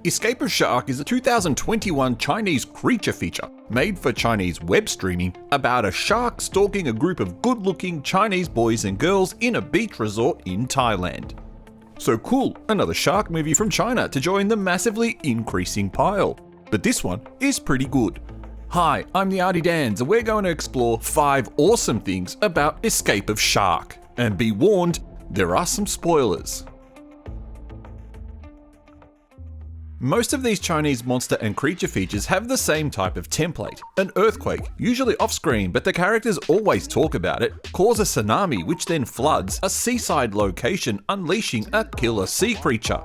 Escape of Shark is a 2021 Chinese creature feature made for Chinese web streaming about a shark stalking a group of good-looking Chinese boys and girls in a beach resort in Thailand. So cool, another shark movie from China to join the massively increasing pile. But this one is pretty good. Hi, I'm the Artie Dans, and we're going to explore 5 awesome things about Escape of Shark. And be warned, there are some spoilers. Most of these Chinese monster and creature features have the same type of template. An earthquake, usually off-screen, but the characters always talk about it, cause a tsunami which then floods a seaside location, unleashing a killer sea creature.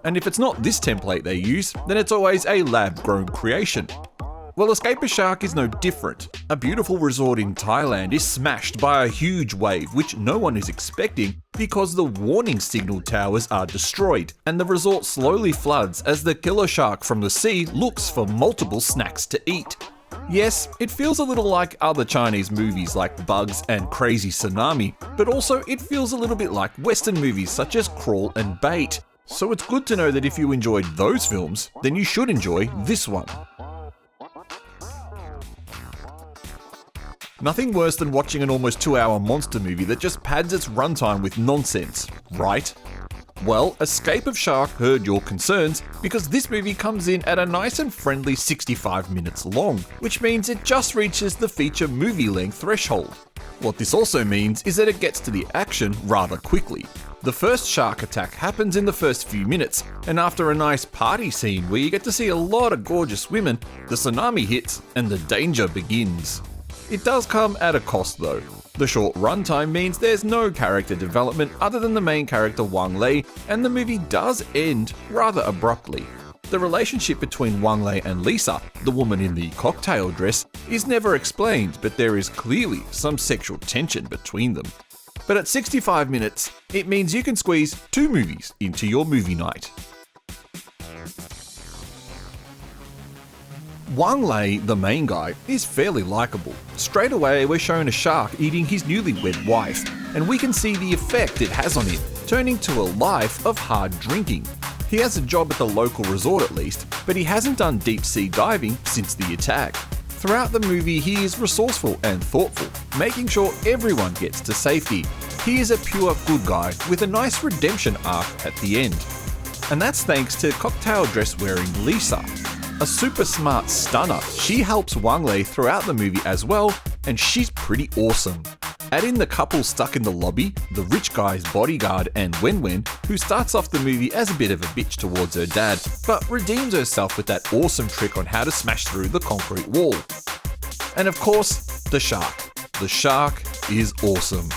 And if it's not this template they use, then it's always a lab-grown creation. Well, Escape of Shark is no different. A beautiful resort in Thailand is smashed by a huge wave which no one is expecting because the warning signal towers are destroyed, and the resort slowly floods as the killer shark from the sea looks for multiple snacks to eat. Yes, it feels a little like other Chinese movies like Bugs and Crazy Tsunami, but also it feels a little bit like Western movies such as Crawl and Bait. So it's good to know that if you enjoyed those films, then you should enjoy this one. Nothing worse than watching an almost 2-hour monster movie that just pads its runtime with nonsense, right? Well, Escape of Shark heard your concerns because this movie comes in at a nice and friendly 65 minutes long, which means it just reaches the feature movie length threshold. What this also means is that it gets to the action rather quickly. The first shark attack happens in the first few minutes, and after a nice party scene where you get to see a lot of gorgeous women, the tsunami hits and the danger begins. It does come at a cost though. The short runtime means there's no character development other than the main character Wang Lei, and the movie does end rather abruptly. The relationship between Wang Lei and Lisa, the woman in the cocktail dress, is never explained, but there is clearly some sexual tension between them. But at 65 minutes, it means you can squeeze 2 movies into your movie night. Wang Lei, the main guy, is fairly likable. Straight away, we're shown a shark eating his newlywed wife, and we can see the effect it has on him, turning to a life of hard drinking. He has a job at the local resort at least, but he hasn't done deep sea diving since the attack. Throughout the movie, he is resourceful and thoughtful, making sure everyone gets to safety. He is a pure good guy with a nice redemption arc at the end. And that's thanks to cocktail dress wearing Lisa. A super smart stunner, she helps Wang Lei throughout the movie as well, and she's pretty awesome. Add in the couple stuck in the lobby, the rich guy's bodyguard and Wenwen, who starts off the movie as a bit of a bitch towards her dad, but redeems herself with that awesome trick on how to smash through the concrete wall. And of course, the shark. The shark is awesome.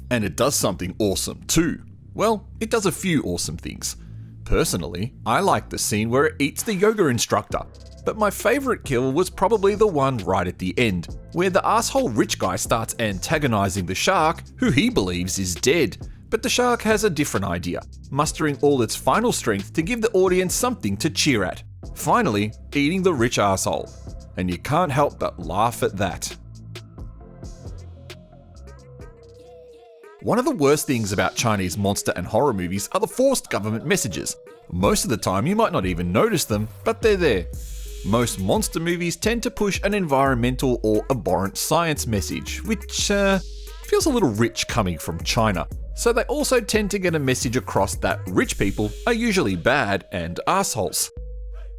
And it does something awesome too. Well, it does a few awesome things. Personally, I like the scene where it eats the yoga instructor, but my favourite kill was probably the one right at the end, where the asshole rich guy starts antagonising the shark, who he believes is dead. But the shark has a different idea, mustering all its final strength to give the audience something to cheer at. Finally, eating the rich asshole. And you can't help but laugh at that. One of the worst things about Chinese monster and horror movies are the forced government messages. Most of the time you might not even notice them, but they're there. Most monster movies tend to push an environmental or abhorrent science message, which feels a little rich coming from China. So they also tend to get a message across that rich people are usually bad and assholes.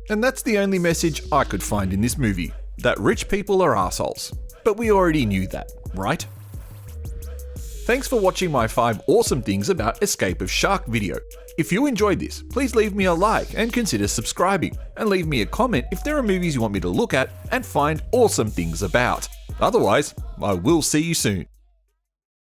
And that's the only message I could find in this movie, that rich people are assholes. But we already knew that, right? Thanks for watching my 5 awesome things about Escape of Shark video. If you enjoyed this, please leave me a like and consider subscribing, and leave me a comment if there are movies you want me to look at and find awesome things about. Otherwise, I will see you soon.